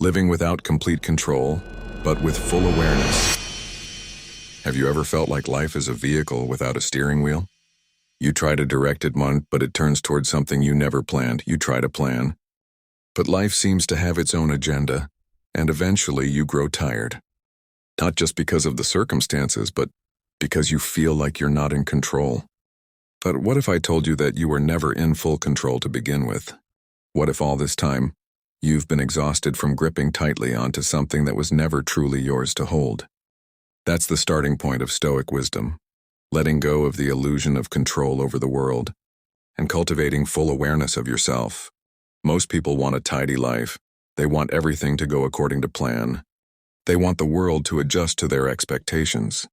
living without complete control, but with full awareness. Have you ever felt like life is a vehicle without a steering wheel? You try to direct it, but it turns towards something you never planned. You try to plan, but life seems to have its own agenda, and eventually you grow tired. Not just because of the circumstances, but because you feel like you're not in control. But what if I told you that you were never in full control to begin with? What if all this time, you've been exhausted from gripping tightly onto something that was never truly yours to hold? That's the starting point of Stoic wisdom, letting go of the illusion of control over the world, and cultivating full awareness of yourself. Most people want a tidy life. They want everything to go according to plan. They want the world to adjust to their expectations.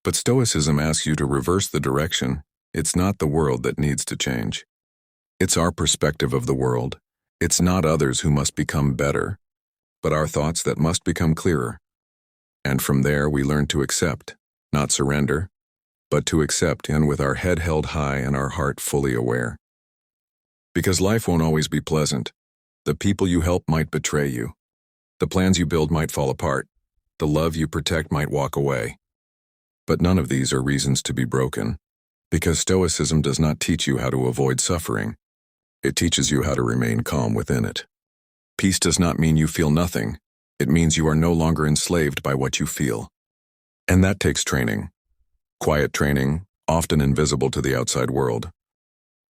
But Stoicism asks you to reverse the direction. It's not the world that needs to change. It's our perspective of the world. It's not others who must become better, but our thoughts that must become clearer. And from there we learn to accept, not surrender, but to accept, and with our head held high and our heart fully aware. Because life won't always be pleasant. The people you help might betray you. The plans you build might fall apart. The love you protect might walk away. But none of these are reasons to be broken, because Stoicism does not teach you how to avoid suffering. It teaches you how to remain calm within it. Peace does not mean you feel nothing. It means you are no longer enslaved by what you feel. And that takes training. Quiet training, often invisible to the outside world.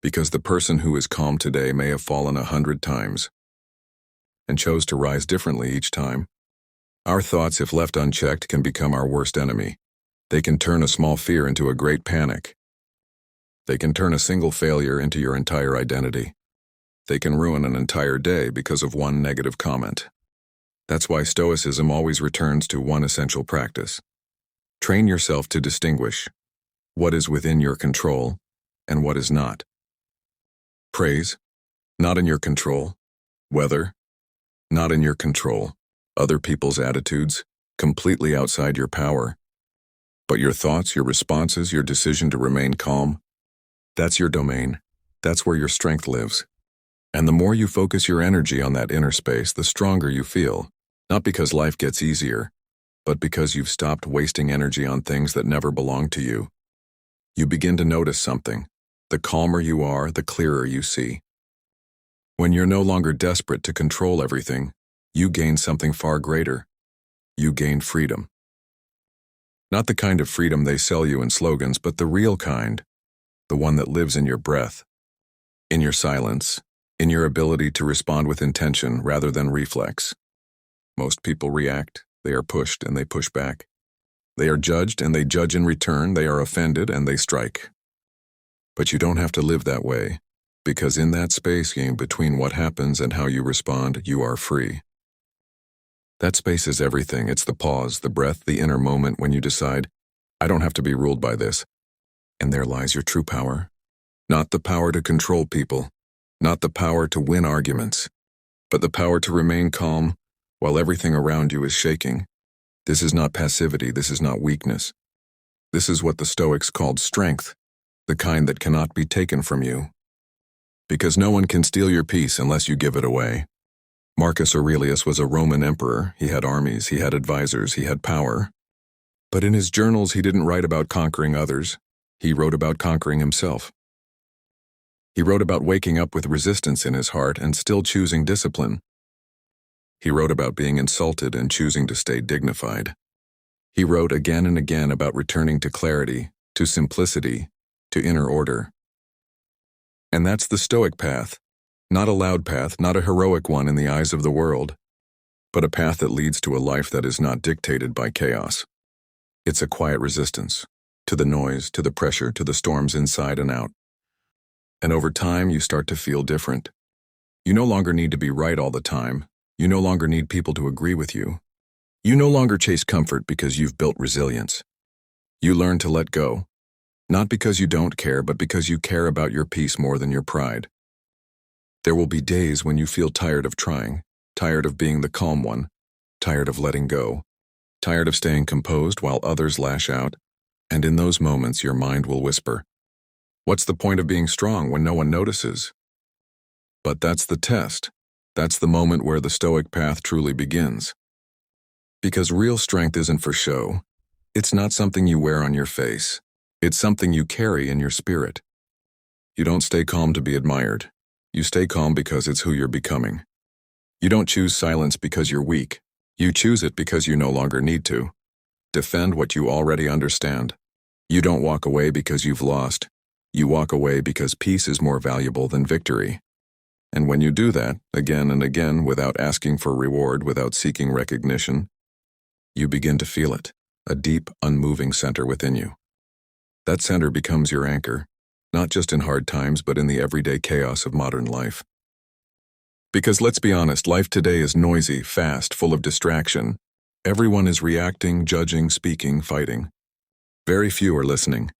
Because the person who is calm today may have fallen 100 times and chose to rise differently each time. Our thoughts, if left unchecked, can become our worst enemy. They can turn a small fear into a great panic. They can turn a single failure into your entire identity. They can ruin an entire day because of one negative comment. That's why Stoicism always returns to one essential practice. Train yourself to distinguish what is within your control and what is not. Praise, not in your control. Weather, not in your control. Other people's attitudes, completely outside your power. But your thoughts, your responses, your decision to remain calm, that's your domain. That's where your strength lives. And the more you focus your energy on that inner space, the stronger you feel. Not because life gets easier, but because you've stopped wasting energy on things that never belong to you. You begin to notice something. The calmer you are, the clearer you see. When you're no longer desperate to control everything, you gain something far greater. You gain freedom. Not the kind of freedom they sell you in slogans, but the real kind. The one that lives in your breath, in your silence, in your ability to respond with intention rather than reflex. Most people react, they are pushed and they push back. They are judged and they judge in return, they are offended and they strike. But you don't have to live that way, because in that space game between what happens and how you respond, you are free. That space is everything. It's the pause, the breath, the inner moment when you decide, I don't have to be ruled by this. And there lies your true power. Not the power to control people, not the power to win arguments, but the power to remain calm while everything around you is shaking. This is not passivity, this is not weakness. This is what the Stoics called strength, the kind that cannot be taken from you. Because no one can steal your peace unless you give it away. Marcus Aurelius was a Roman emperor. He had armies, he had advisors, he had power. But in his journals he didn't write about conquering others. He wrote about conquering himself. He wrote about waking up with resistance in his heart and still choosing discipline. He wrote about being insulted and choosing to stay dignified. He wrote again and again about returning to clarity, to simplicity, to inner order. And that's the Stoic path. Not a loud path, not a heroic one in the eyes of the world, but a path that leads to a life that is not dictated by chaos. It's a quiet resistance to the noise, to the pressure, to the storms inside and out. And over time, you start to feel different. You no longer need to be right all the time. You no longer need people to agree with you. You no longer chase comfort because you've built resilience. You learn to let go, not because you don't care, but because you care about your peace more than your pride. There will be days when you feel tired of trying, tired of being the calm one, tired of letting go, tired of staying composed while others lash out. And in those moments, your mind will whisper, what's the point of being strong when no one notices? But that's the test. That's the moment where the Stoic path truly begins. Because real strength isn't for show. It's not something you wear on your face. It's something you carry in your spirit. You don't stay calm to be admired. You stay calm because it's who you're becoming. You don't choose silence because you're weak. You choose it because you no longer need to. Defend what you already understand. You don't walk away because you've lost. You walk away because peace is more valuable than victory. And when you do that, again and again, without asking for reward, without seeking recognition, you begin to feel it, a deep, unmoving center within you. That center becomes your anchor, not just in hard times, but in the everyday chaos of modern life. Because let's be honest, life today is noisy, fast, full of distraction. Everyone is reacting, judging, speaking, fighting. Very few are listening.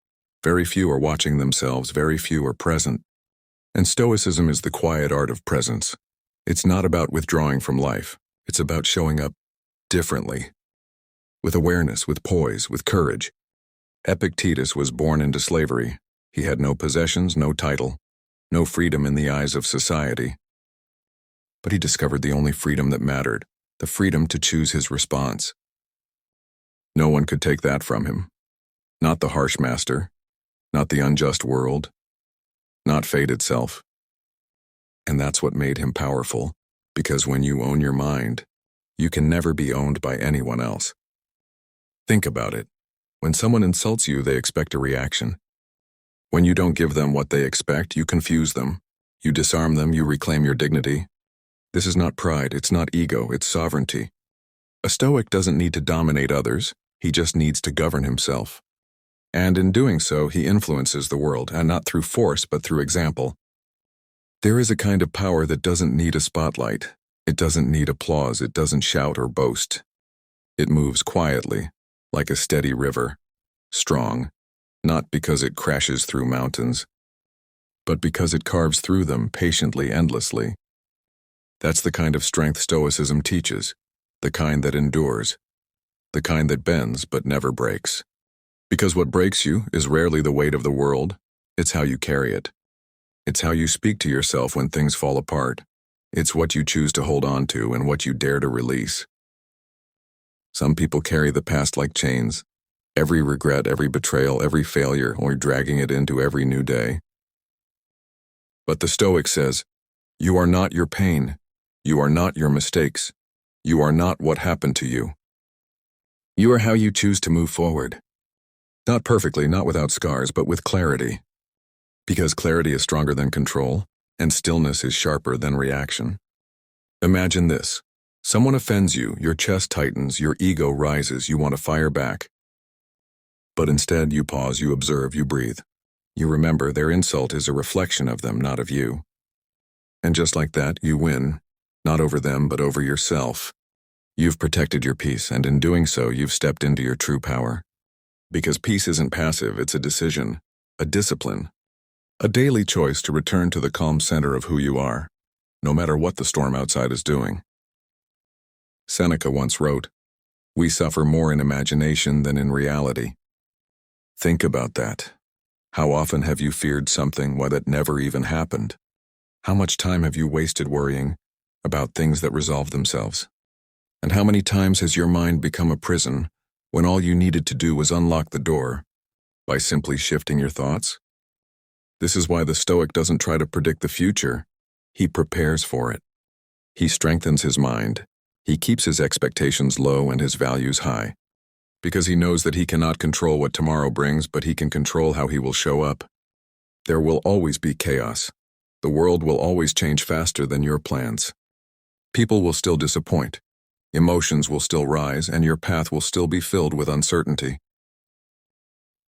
Very few are watching themselves. Very few are present. And Stoicism is the quiet art of presence. It's not about withdrawing from life. It's about showing up differently. With awareness, with poise, with courage. Epictetus was born into slavery. He had no possessions, no title, no freedom in the eyes of society. But he discovered the only freedom that mattered, the freedom to choose his response. No one could take that from him. Not the harsh master, not the unjust world, not fate itself. And that's what made him powerful, because when you own your mind, you can never be owned by anyone else. Think about it. When someone insults you, they expect a reaction. When you don't give them what they expect, you confuse them. You disarm them, you reclaim your dignity. This is not pride, it's not ego, it's sovereignty. A Stoic doesn't need to dominate others, he just needs to govern himself. And in doing so, he influences the world, and not through force, but through example. There is a kind of power that doesn't need a spotlight. It doesn't need applause, it doesn't shout or boast. It moves quietly, like a steady river, strong, not because it crashes through mountains, but because it carves through them patiently, endlessly. That's the kind of strength Stoicism teaches, the kind that endures, the kind that bends but never breaks. Because what breaks you is rarely the weight of the world, it's how you carry it. It's how you speak to yourself when things fall apart. It's what you choose to hold on to and what you dare to release. Some people carry the past like chains, every regret, every betrayal, every failure, or dragging it into every new day. But the Stoic says, you are not your pain. You are not your mistakes. You are not what happened to you. You are how you choose to move forward. Not perfectly, not without scars, but with clarity. Because clarity is stronger than control, and stillness is sharper than reaction. Imagine this. Someone offends you, your chest tightens, your ego rises, you want to fire back. But instead, you pause, you observe, you breathe. You remember their insult is a reflection of them, not of you. And just like that, you win, not over them, but over yourself. You've protected your peace, and in doing so, you've stepped into your true power. Because peace isn't passive, it's a decision, a discipline, a daily choice to return to the calm center of who you are, no matter what the storm outside is doing. Seneca once wrote, "We suffer more in imagination than in reality." Think about that. How often have you feared something that never even happened? How much time have you wasted worrying about things that resolve themselves? And how many times has your mind become a prison when all you needed to do was unlock the door by simply shifting your thoughts? This is why the Stoic doesn't try to predict the future. He prepares for it. He strengthens his mind. He keeps his expectations low and his values high. Because he knows that he cannot control what tomorrow brings, but he can control how he will show up. There will always be chaos. The world will always change faster than your plans. People will still disappoint. Emotions will still rise, and your path will still be filled with uncertainty.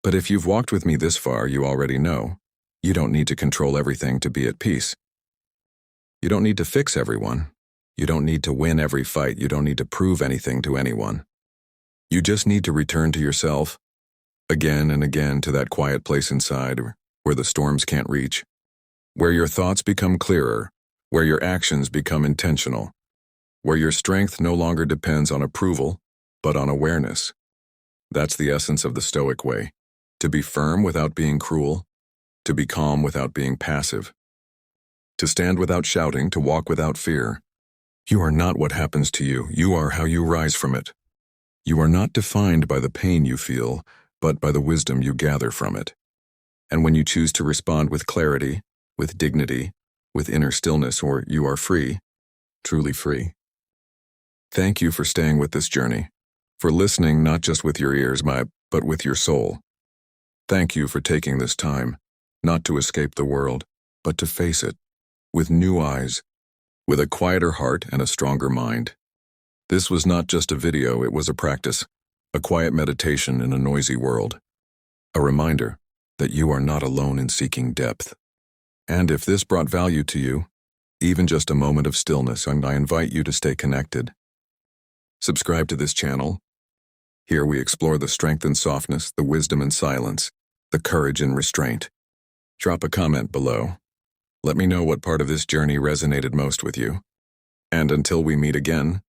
But if you've walked with me this far, you already know. You don't need to control everything to be at peace. You don't need to fix everyone. You don't need to win every fight. You don't need to prove anything to anyone. You just need to return to yourself, again and again, to that quiet place inside where the storms can't reach, where your thoughts become clearer, where your actions become intentional, where your strength no longer depends on approval, but on awareness. That's the essence of the Stoic way, to be firm without being cruel, to be calm without being passive, to stand without shouting, to walk without fear, You are not what happens to you. You are how you rise from it. You are not defined by the pain you feel, but by the wisdom you gather from it. And when you choose to respond with clarity, with dignity, with inner stillness, you are free, truly free. Thank you for staying with this journey, for listening not just with your ears, but with your soul. Thank you for taking this time, not to escape the world, but to face it, with new eyes, with a quieter heart and a stronger mind. This was not just a video, it was a practice, a quiet meditation in a noisy world. A reminder that you are not alone in seeking depth. And if this brought value to you, even just a moment of stillness, I invite you to stay connected. Subscribe to this channel. Here we explore the strength and softness, the wisdom and silence, the courage and restraint. Drop a comment below. Let me know what part of this journey resonated most with you. And until we meet again,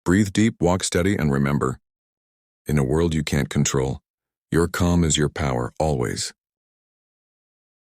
breathe deep, walk steady, and remember, in a world you can't control, your calm is your power, always.